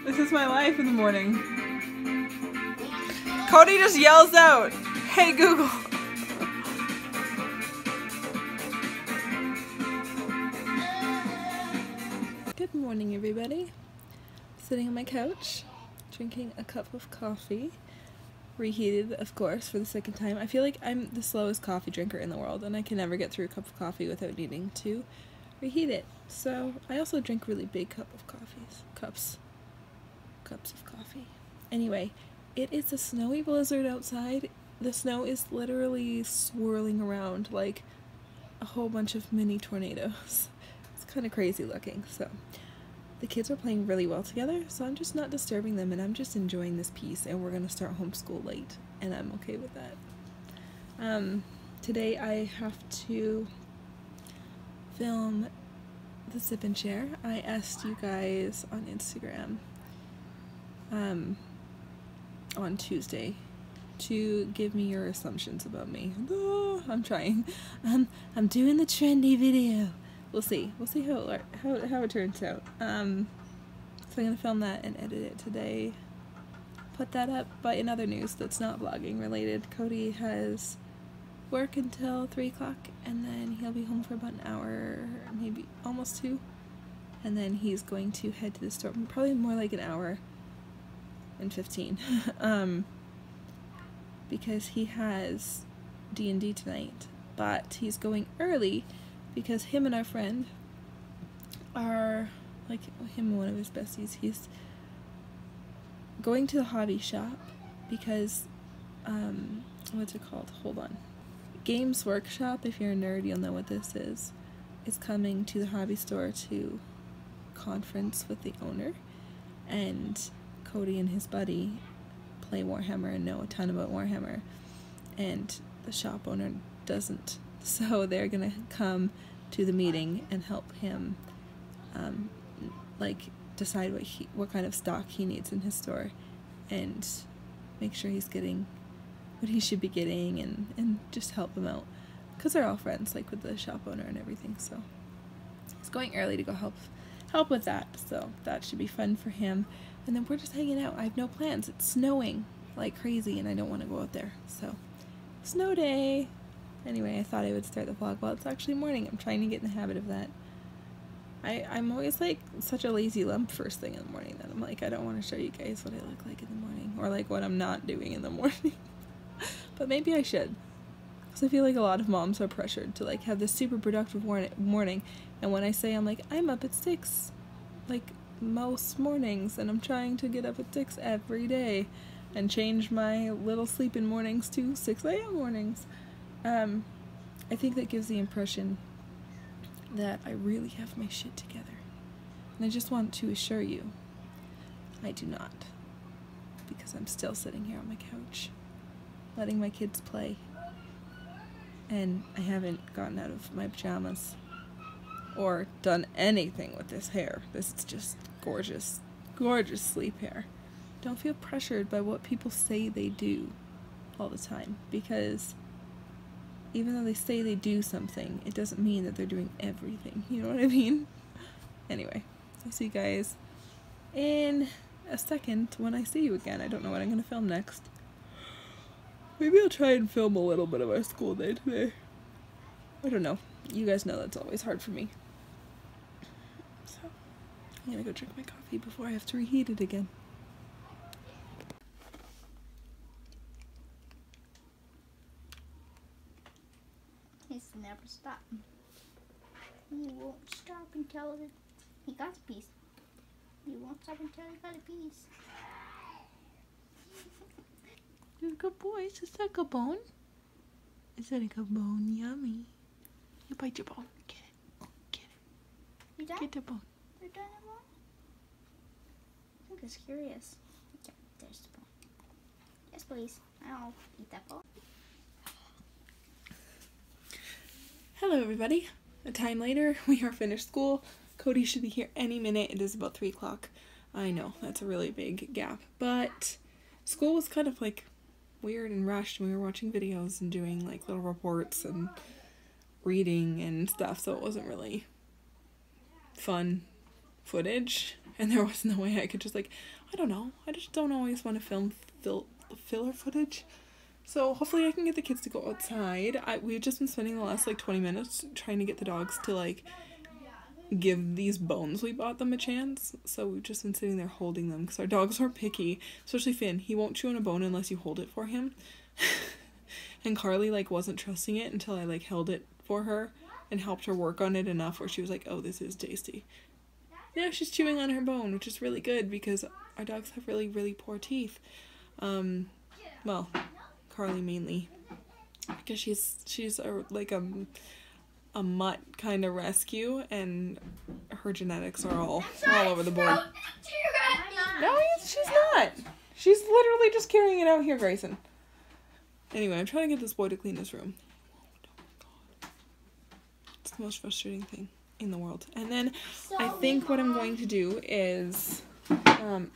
This is my life in the morning. Cody just yells out, "Hey Google." Good morning, everybody. Sitting on my couch, drinking a cup of coffee. Reheated, of course, for the second time. I feel like I'm the slowest coffee drinker in the world, and I can never get through a cup of coffee without needing to reheat it. So I also drink really big cups of coffee. Anyway, it is a snowy blizzard outside. The snow is literally swirling around like a whole bunch of mini tornadoes. It's kind of crazy looking. So the kids are playing really well together, so I'm just not disturbing them, and I'm just enjoying this peace, and we're going to start homeschool late, and I'm okay with that. Today I have to film the sip and share. I asked you guys on Instagram on Tuesday to give me your assumptions about me. Oh, I'm trying. I'm doing the trendy video. We'll see how it turns out. So I'm gonna film that and edit it today. Put that up. But in other news that's not vlogging related, Cody has work until 3 o'clock, and then he'll be home for about an hour, maybe almost 2, and then he's going to head to the store. Probably more like an hour and 15, because he has D&D tonight, but he's going early because him and our friend are, like, him and one of his besties, he's going to the hobby shop because, what's it called? Hold on. Games Workshop, if you're a nerd, you'll know what this is coming to the hobby store to conference with the owner, and Cody and his buddy play Warhammer and know a ton about Warhammer, and the shop owner doesn't. So they're gonna come to the meeting and help him, like, decide what kind of stock he needs in his store, and make sure he's getting what he should be getting, and just help him out, because they're all friends, like, with the shop owner and everything. So he's going early to go help with that. So that should be fun for him. And then we're just hanging out. I have no plans. It's snowing like crazy, and I don't want to go out there. So snow day. Anyway, I thought I would start the vlog while it's actually morning. I'm trying to get in the habit of that. I'm always, like, such a lazy lump first thing in the morning that I'm like, I don't want to show you guys what I look like in the morning, or, like, what I'm not doing in the morning. But maybe I should, because I feel like a lot of moms are pressured to, like, have this super productive morning, and when I say I'm like, I'm up at 6, like, most mornings, and I'm trying to get up at 6 every day, and change my little sleep-in mornings to 6 a.m. mornings. I think that gives the impression that I really have my shit together. And I just want to assure you, I do not. Because I'm still sitting here on my couch, letting my kids play. And I haven't gotten out of my pajamas or done anything with this hair. This is just gorgeous, gorgeous sleep hair. Don't feel pressured by what people say they do all the time, because even though they say they do something, it doesn't mean that they're doing everything. You know what I mean? Anyway, I'll see you guys in a second when I see you again. I don't know what I'm going to film next. Maybe I'll try and film a little bit of our school day today. I don't know. You guys know that's always hard for me. So, I'm going to go drink my coffee before I have to reheat it again. He's never stop. He won't stop until he got a piece. He won't stop until he got a piece. You're a good boy. Is that a good bone? Is that a good bone? Yummy. You bite your bone. Get it. Get it. You done? Get the bone. You're done, Emma? I'm just curious. Okay, there's the bone. Yes, please. I'll eat that bone. Hello, everybody. A time later, we are finished school. Cody should be here any minute. It is about 3 o'clock. I know, that's a really big gap. But school was kind of, like, weird and rushed. We were watching videos and doing, like, little reports and reading and stuff, so it wasn't really fun footage, and there was no way I could just like, I don't know, I just don't always want to film filler footage. So hopefully I can get the kids to go outside. We've just been spending the last like 20 minutes trying to get the dogs to like give these bones we bought them a chance. So we've just been sitting there holding them because our dogs are picky, especially Finn. He won't chew on a bone unless you hold it for him. And Carly like wasn't trusting it until I like held it for her and helped her work on it enough where she was like, oh, this is tasty. Now she's chewing on her bone, which is really good because our dogs have really, really poor teeth. Well, Carly mainly, because she's a mutt kind of rescue, and her genetics are all over the board. No, she's not. She's literally just carrying it out here, Grayson. Anyway, I'm trying to get this boy to clean his room. It's the most frustrating thing in the world. And then I think what I'm going to do is,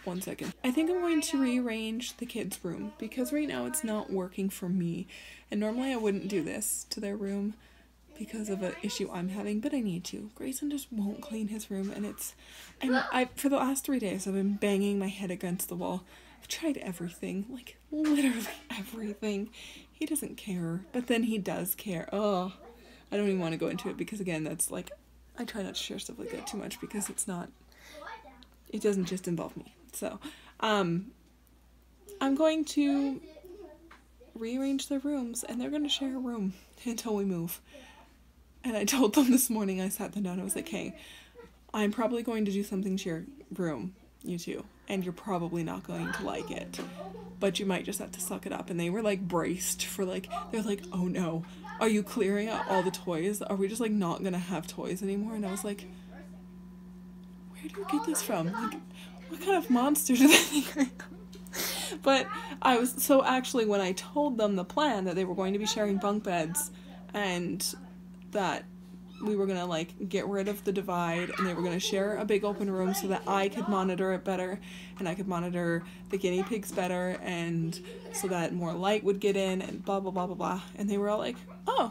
one second. I think I'm going to rearrange the kids' room because right now it's not working for me. And normally I wouldn't do this to their room because of an issue I'm having, but I need to. Grayson just won't clean his room, and I for the last 3 days I've been banging my head against the wall. I've tried everything, like literally everything. He doesn't care, but then he does care. Oh, I don't even want to go into it because again, that's like, I try not to share stuff like that too much because it doesn't just involve me. So, I'm going to rearrange their rooms, and they're going to share a room until we move. And I told them this morning, I sat them down, I was like, hey, I'm probably going to do something to your room, you two, and you're probably not going to like it, but you might just have to suck it up. And they were like braced for like, they're like, oh no, are you clearing out all the toys? Are we just like not gonna have toys anymore? And I was like, where do you get this from? Like, what kind of monster do they think I am? But I was, so actually when I told them the plan that they were going to be sharing bunk beds and that we were gonna like get rid of the divide and they were gonna share a big open room so that I could monitor it better and I could monitor the guinea pigs better and so that more light would get in and blah blah blah blah blah, and they were all like, oh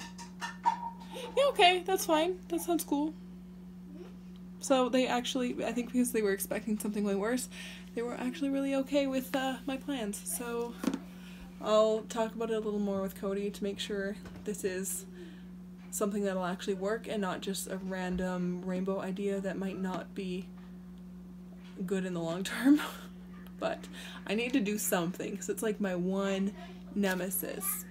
yeah, okay, that's fine, that sounds cool. So they actually, I think because they were expecting something way worse, they were actually really okay with my plans. So I'll talk about it a little more with Cody to make sure this is something that'll actually work and not just a random rainbow idea that might not be good in the long term. But I need to do something because it's like my one nemesis.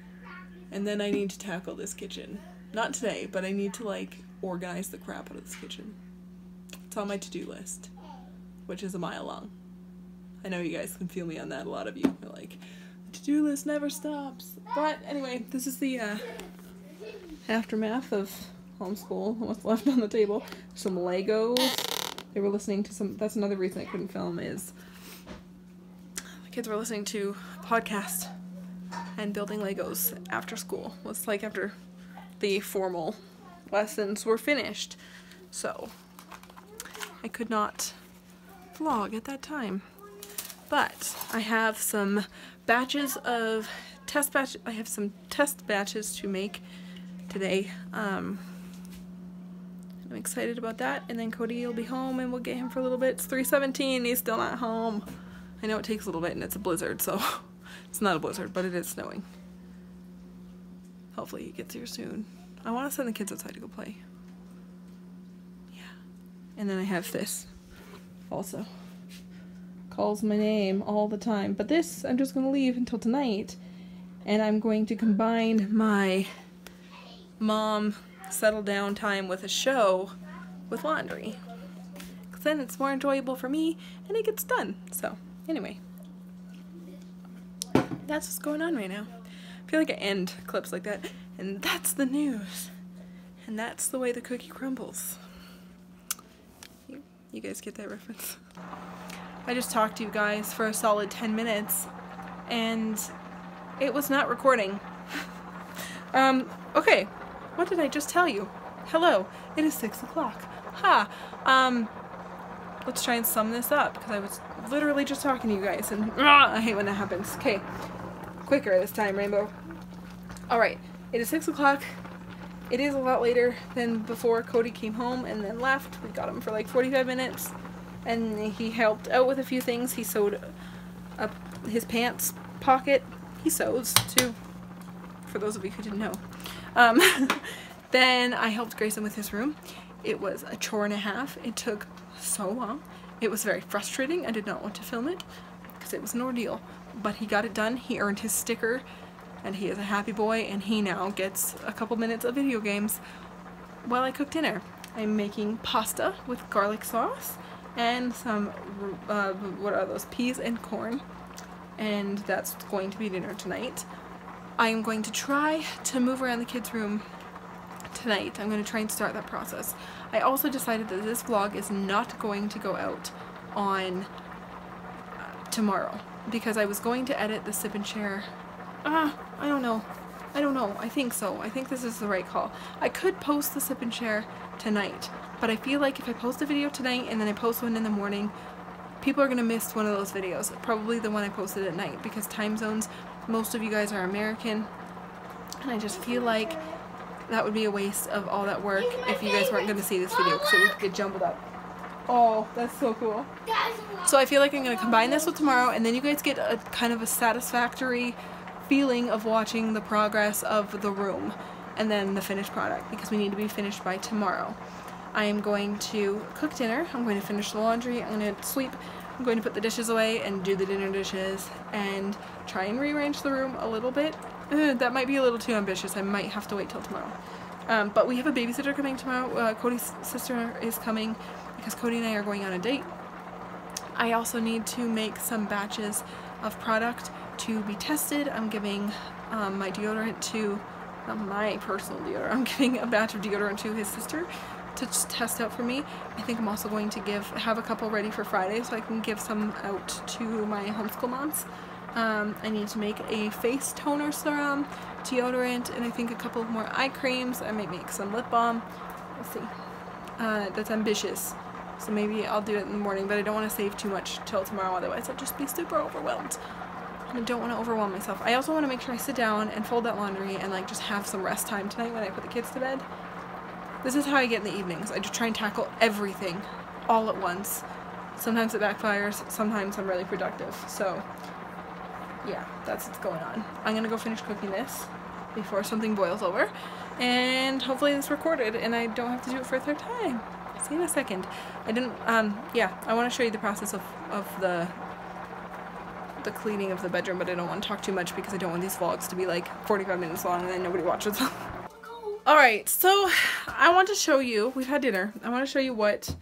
And then I need to tackle this kitchen. Not today, but I need to like organize the crap out of this kitchen. It's on my to-do list, which is a mile long. I know you guys can feel me on that. A lot of you are like, the to-do list never stops. But anyway, this is the aftermath of homeschool. What's left on the table? Some Legos. They were listening to some, that's another reason I couldn't film, is the kids were listening to a podcast and building Legos after school. It was like after the formal lessons were finished. So I could not vlog at that time. But I have some batches of I have some test batches to make today. I'm excited about that, and then Cody will be home and we'll get him for a little bit. It's 3:17, he's still not home. I know it takes a little bit and it's a blizzard, so it's not a blizzard, but it is snowing. Hopefully he gets here soon. I want to send the kids outside to go play. Yeah. And then I have this also. Calls my name all the time, but this I'm just going to leave until tonight, and I'm going to combine my mom settle down time with a show with laundry, because then it's more enjoyable for me and it gets done. So anyway, that's what's going on right now. I feel like I end clips like that, and that's the news, and that's the way the cookie crumbles. You guys get that reference? I just talked to you guys for a solid 10 minutes and it was not recording. Okay, what did I just tell you? Hello, it is 6 o'clock. Ha! Let's try and sum this up because I was literally just talking to you guys and I hate when that happens. Okay, quicker this time, Rainbow. Alright, it is 6 o'clock. It is a lot later than before. Cody came home and then left. We got him for like 45 minutes and he helped out with a few things. He sewed up his pants pocket. He sews too, for those of you who didn't know. Then I helped Grayson with his room. It was a chore and a half. It took so long. It was very frustrating. I did not want to film it because it was an ordeal, but he got it done. He earned his sticker and he is a happy boy, and he now gets a couple minutes of video games while I cook dinner. I'm making pasta with garlic sauce and some, what are those, peas and corn, and that's going to be dinner tonight. I am going to try to move around the kids' room tonight. I'm going to try and start that process. I also decided that this vlog is not going to go out on tomorrow because I was going to edit the sip and share. I don't know. I think so. I think this is the right call. I could post the sip and share tonight, but I feel like if I post a video tonight and then I post one in the morning, people are going to miss one of those videos. Probably the one I posted at night, because time zones, most of you guys are American, and I just feel like that would be a waste of all that work if you guys weren't going to see this video because it would get jumbled up. Oh, that's so cool. So I feel like I'm going to combine this with tomorrow, and then you guys get a kind of a satisfactory feeling of watching the progress of the room and then the finished product, because we need to be finished by tomorrow. I am going to cook dinner. I'm going to finish the laundry. I'm going to sweep. I'm going to put the dishes away and do the dinner dishes and try and rearrange the room a little bit. That might be a little too ambitious. I might have to wait till tomorrow. But we have a babysitter coming tomorrow. Cody's sister is coming because Cody and I are going on a date. I also need to make some batches of product to be tested. I'm giving my deodorant to, not my personal deodorant, I'm giving a batch of deodorant to his sister to just test out for me. I think I'm also going to have a couple ready for Friday so I can give some out to my homeschool moms. I need to make a face toner serum, deodorant, and I think a couple more eye creams. I might make some lip balm. We'll see. That's ambitious. So maybe I'll do it in the morning, but I don't want to save too much till tomorrow, otherwise I'll just be super overwhelmed. I don't want to overwhelm myself. I also want to make sure I sit down and fold that laundry and like just have some rest time tonight when I put the kids to bed. This is how I get in the evenings. I just try and tackle everything all at once. Sometimes it backfires, sometimes I'm really productive. So yeah, that's what's going on. I'm gonna go finish cooking this before something boils over, and hopefully it's recorded and I don't have to do it for a third time. See you in a second. Yeah, I want to show you the process of the cleaning of the bedroom, but I don't want to talk too much because I don't want these vlogs to be like 45 minutes long and then nobody watches them. Alright, so I want to show you, we've had dinner, I want to show you what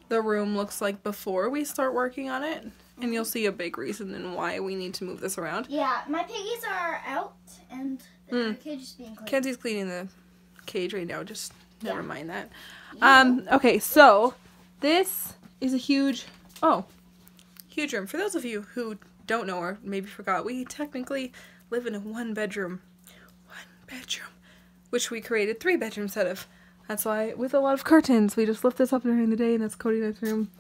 the room looks like before we start working on it, and you'll see a big reason and why we need to move this around. Yeah, my piggies are out and the cage is being cleaned. Kenzie's cleaning the cage right now, just never mind that. Okay, so this is a huge room. For those of you who don't know or maybe forgot, we technically live in a one bedroom, which we created 3 bedrooms out of. That's why, with a lot of curtains, we just lift this up during the day, and that's Cody and I's room.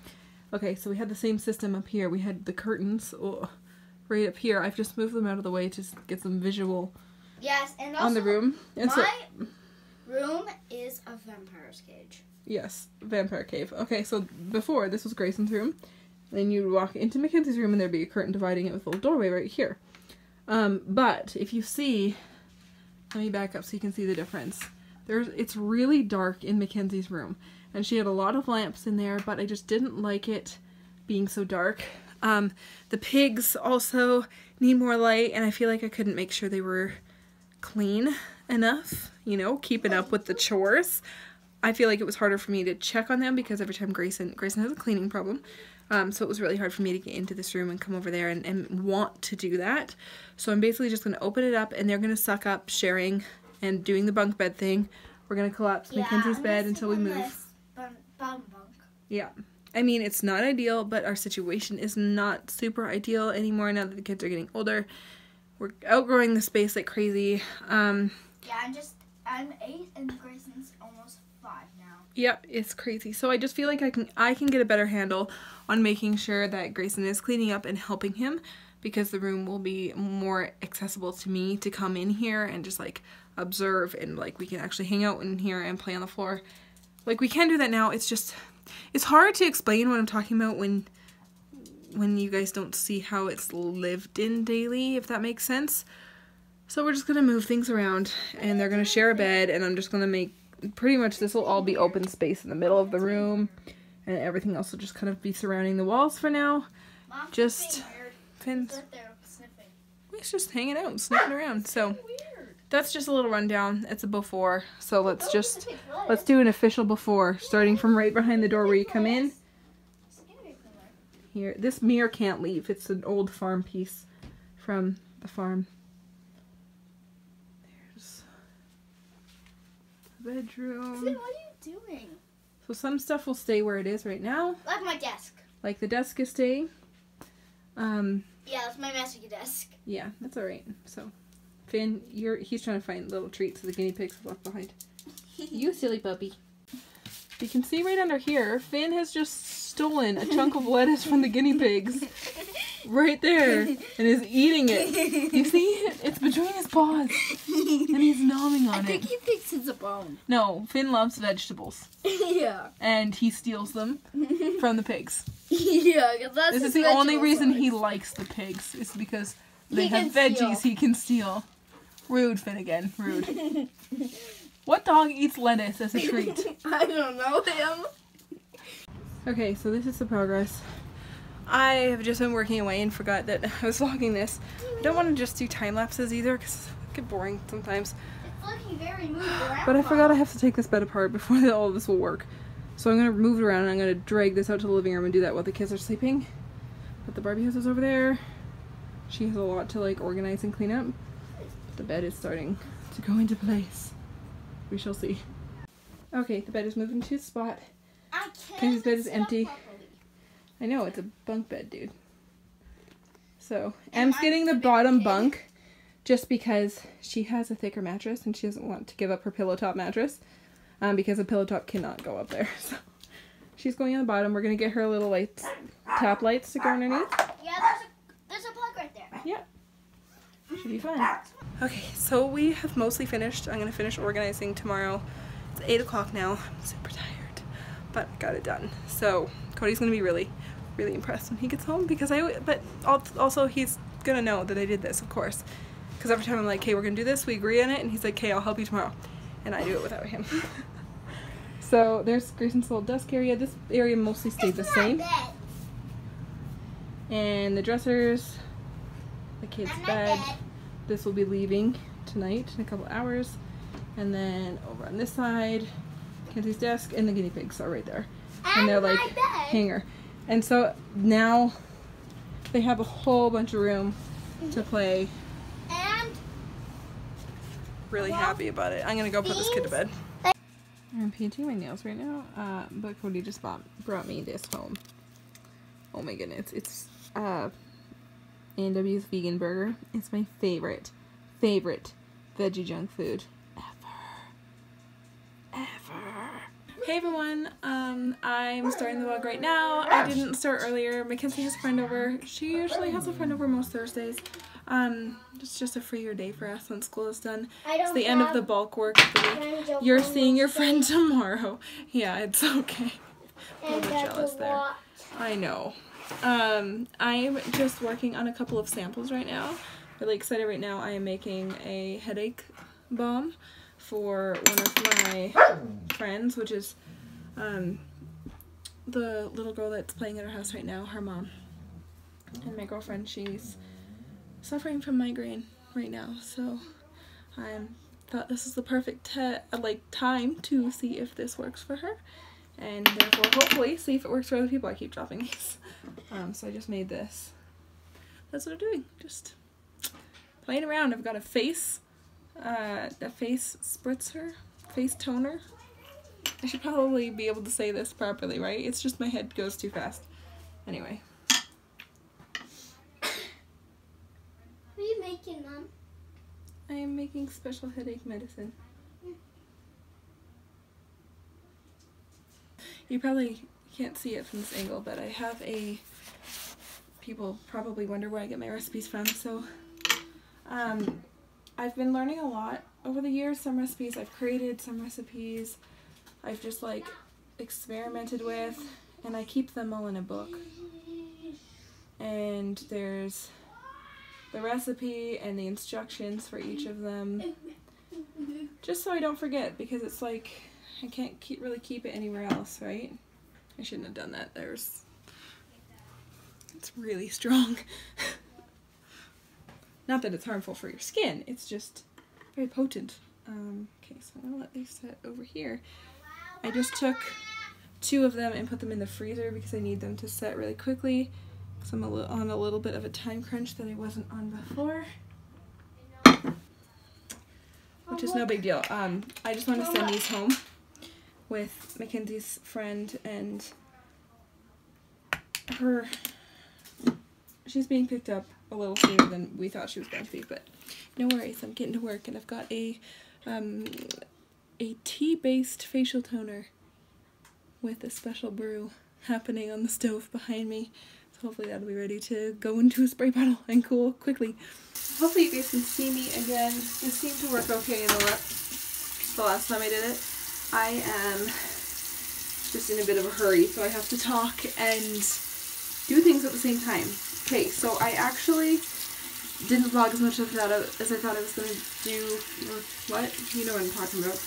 Okay, so we had the same system up here. We had the curtains right up here. I've just moved them out of the way to get some visual and on the room. And my room is a vampire's cage. Yes, vampire cave. Okay, so before, this was Grayson's room. Then you'd walk into Mackenzie's room and there'd be a curtain dividing it with a little doorway right here. But if you see, let me back up so you can see the difference. It's really dark in Mackenzie's room, and she had a lot of lamps in there, but I just didn't like it being so dark. The pigs also need more light, and I feel like I couldn't make sure they were clean enough, you know, keeping up with the chores. I feel like it was harder for me to check on them because every time Grayson has a cleaning problem. So it was really hard for me to get into this room and come over there and want to do that. So I'm basically just going to open it up, and they're going to suck up sharing and doing the bunk bed thing. We're going to collapse Mackenzie's bed until we move. Bunk. Yeah. I mean, it's not ideal, but our situation is not super ideal anymore now that the kids are getting older. We're outgrowing the space like crazy. Yeah, I'm 8 and Grayson's almost 5 now. Yep, it's crazy. So I just feel like I can get a better handle on making sure that Grayson is cleaning up and helping him, because the room will be more accessible to me to come in here and just like observe and like we can actually hang out in here and play on the floor. Like we can do that now. It's just, it's hard to explain what I'm talking about when you guys don't see how it's lived in daily, if that makes sense. So we're just gonna move things around, and they're gonna share a bed, and I'm just gonna make, pretty much this will all be open space in the middle of the room, and everything else will just kind of be surrounding the walls for now. Mom's Just Finn's, right there sniffing. he's just hanging out and sniffing around. So that's just a little rundown. It's a before, so let's do an official before, starting from right behind the door where you come in. Here, this mirror can't leave. It's an old farm piece from the farm. There's the bedroom. What are you doing? So some stuff will stay where it is right now. Like my desk. Like the desk is staying. Yeah, that's my magic desk. Yeah, that's alright. So, Finn, he's trying to find little treats the guinea pigs have left behind. You silly puppy. You can see right under here, Finn has just stolen a chunk of lettuce from the guinea pigs. Right there. And is eating it. You see? It's between his paws. And he's gnawing on it. I think he thinks it's a bone. No, Finn loves vegetables. Yeah. And he steals them from the pigs. Yeah, that's This is the only reason he likes the pigs. Is because they have veggies he can steal. Rude, Finnegan. Rude. What dog eats lettuce as a treat? I don't know him. Okay, so this is the progress. I have just been working away and forgot that I was vlogging this. I don't want to just do time lapses either because it get boring sometimes. It's looking very moved around. But I forgot I have to take this bed apart before all of this will work. So I'm going to move it around and I'm going to drag this out to the living room and do that while the kids are sleeping. But the Barbie house is over there. She has a lot to like organize and clean up. The bed is starting to go into place. We shall see. Okay, the bed is moving to its spot. Kenzie's bed is empty. Properly. I know, it's a bunk bed, dude. So, Em's getting the bottom bunk just because she has a thicker mattress and she doesn't want to give up her pillow top mattress because a pillow top cannot go up there. So, she's going on the bottom. We're going to get her little lights, tap lights to go underneath. Yeah, there's a plug right there. Yeah. Should be fun. Okay, so we have mostly finished. I'm going to finish organizing tomorrow. It's 8 o'clock now. I'm super tired, but I got it done. So Cody's going to be really, really impressed when he gets home because but also he's going to know that I did this, of course. Because every time I'm like, hey, we're going to do this, we agree on it, and he's like, okay, I'll help you tomorrow. And I do it without him. So there's Grayson's little desk area. This area mostly stayed the same. And the dressers, the kids' bed. This will be leaving tonight in a couple hours. And then over on this side, Kenzie's desk and the guinea pigs are right there. And they're like hanger. And so now they have a whole bunch of room to play. And Really happy about it. I'm gonna go put this kid to bed. I'm painting my nails right now, but Cody just brought me this home. Oh my goodness, it's A&W's vegan burger. It's my favorite veggie junk food ever. Hey everyone, I'm starting the vlog right now. I didn't start earlier. Mackenzie has a friend over. She usually has a friend over most Thursdays. It's just a freer day for us when school is done. It's the end of the bulk work of the week. You're seeing your friend tomorrow. Yeah, it's okay. A little bit jealous there. I know. I'm just working on a couple of samples right now. Really excited right now. I am making a headache balm for one of my friends, which is the little girl that's playing at our house right now, her mom. And my girlfriend, she's suffering from migraine right now, so I thought this is the perfect time to see if this works for her, and therefore hopefully see if it works for other people. I keep dropping these. So I just made this. That's what I'm doing, just playing around. I've got a face spritzer, face toner. I should probably be able to say this properly, right? It's just my head goes too fast. Anyway. What are you making, Mom? I am making special headache medicine. You probably can't see it from this angle, but I have people probably wonder where I get my recipes from, so I've been learning a lot over the years. Some recipes I've created, some recipes I've just like experimented with, and I keep them all in a book. And there's the recipe and the instructions for each of them, just so I don't forget, because it's like I can't really keep it anywhere else, right? I shouldn't have done that. It's really strong. Not that it's harmful for your skin, it's just very potent. Okay, so I'm gonna let these set over here. I just took 2 of them and put them in the freezer because I need them to set really quickly. So I'm on a little bit of a time crunch that I wasn't on before, which is no big deal. I just want to send these home with Mackenzie's friend, and she's being picked up a little sooner than we thought she was going to be, but no worries. I'm getting to work, and I've got a tea-based facial toner with a special brew happening on the stove behind me. Hopefully that'll be ready to go into a spray bottle and cool quickly. Hopefully you guys can see me again. It seemed to work okay in the last time I did it. I am just in a bit of a hurry, so I have to talk and do things at the same time. Okay, so I actually didn't vlog as much of that as I thought I was going to do. What? You know what I'm talking about.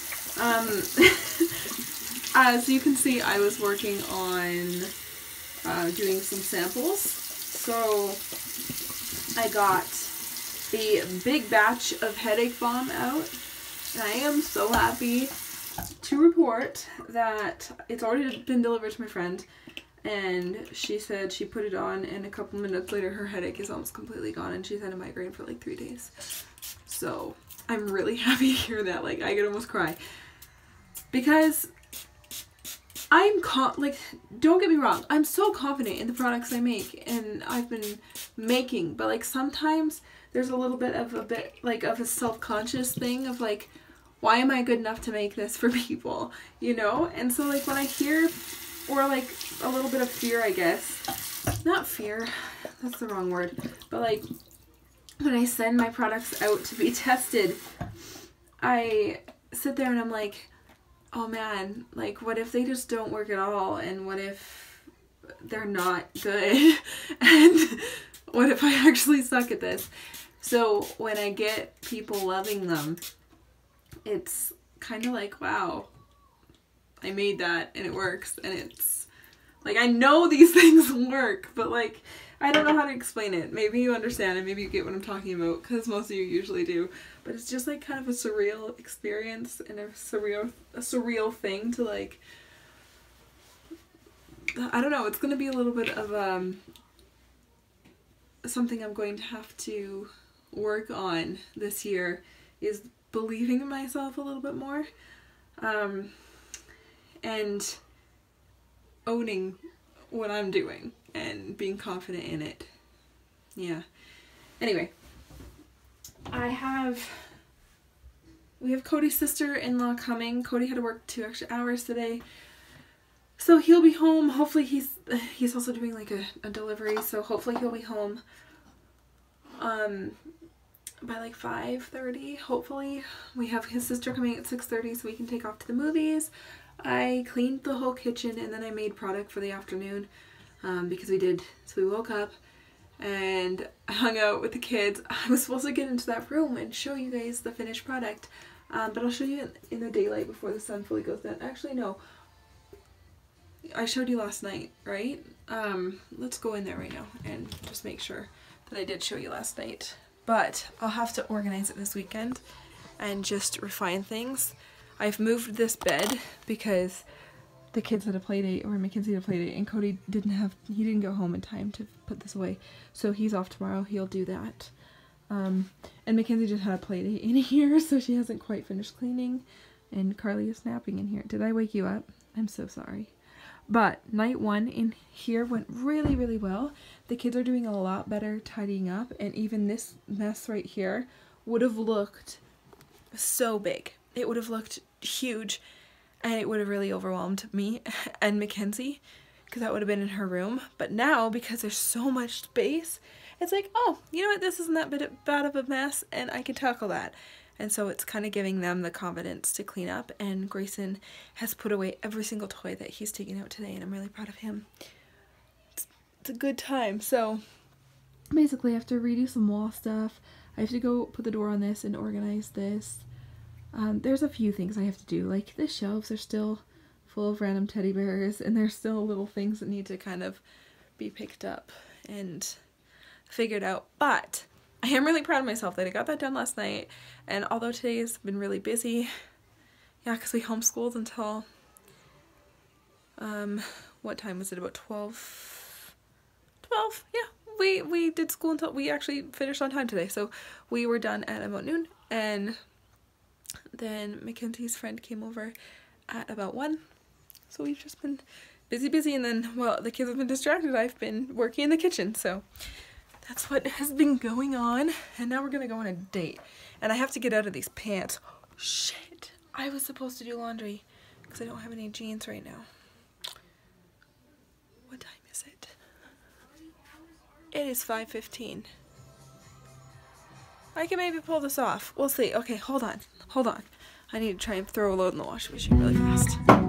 As you can see, I was working on doing some samples. So I got a big batch of headache balm out, and I am so happy to report that it's already been delivered to my friend, and she said she put it on and a couple minutes later her headache is almost completely gone, and she's had a migraine for like 3 days. So I'm really happy to hear that. Like, I could almost cry, because don't get me wrong, I'm so confident in the products I make and I've been making, but like sometimes there's a little bit of a self-conscious thing of like, why am I good enough to make this for people, you know? And so like when I hear, or like a little bit of fear, I guess, not fear, that's the wrong word, but like when I send my products out to be tested, I sit there and I'm like, oh man, like what if they just don't work at all, and what if they're not good, and what if I actually suck at this? So when I get people loving them, it's kind of like, wow, I made that and it works, and it's like, I know these things work, but like I don't know how to explain it. Maybe you understand and maybe you get what I'm talking about, because most of you usually do. But it's just like kind of a surreal experience and a surreal thing to like, I don't know, it's going to be a little bit of something I'm going to have to work on this year, is believing in myself a little bit more, and owning what I'm doing and being confident in it. Yeah. Anyway, we have Cody's sister-in-law coming. Cody had to work 2 extra hours today, so he'll be home. Hopefully he's also doing like a delivery, so hopefully he'll be home by like 5:30. Hopefully we have his sister coming at 6:30 so we can take off to the movies. I cleaned the whole kitchen and then I made product for the afternoon, because we woke up and I hung out with the kids. I was supposed to get into that room and show you guys the finished product, but I'll show you in the daylight before the sun fully goes down. Actually, no. I showed you last night, right? Let's go in there right now and just make sure that I did show you last night. But I'll have to organize it this weekend and just refine things. I've moved this bed because the kids had a play date, or Mackenzie had a play date, and Cody didn't go home in time to put this away. So he's off tomorrow, he'll do that. And Mackenzie just had a play date in here, so she hasn't quite finished cleaning. And Carly is napping in here. Did I wake you up? I'm so sorry. But night 1 in here went really, really well. The kids are doing a lot better tidying up, and even this mess right here would have looked so big. It would have looked huge, and it would have really overwhelmed me and Mackenzie, because that would have been in her room. But now, because there's so much space it's like, oh, you know what, this isn't that bad of a mess, and I can tackle that. And so it's kind of giving them the confidence to clean up, and Grayson has put away every single toy that he's taken out today, and I'm really proud of him. It's a good time. So basically I have to redo some wall stuff. I have to go put the door on this and organize this. There's a few things I have to do, like the shelves are still full of random teddy bears, and there's still little things that need to kind of be picked up and figured out. But I am really proud of myself that I got that done last night, and although today has been really busy, yeah, because we homeschooled until, what time was it, about 12? Yeah, we did school until, we actually finished on time today, so we were done at about noon, and then Mackenzie's friend came over at about 1, so we've just been busy, and then, well, the kids have been distracted, I've been working in the kitchen, so that's what has been going on. And now we're gonna go on a date, and I have to get out of these pants. Shit, I was supposed to do laundry because I don't have any jeans right now. What time is it? It is 5:15. I can maybe pull this off. We'll see. Okay, hold on. I need to try and throw a load in the washing machine really fast.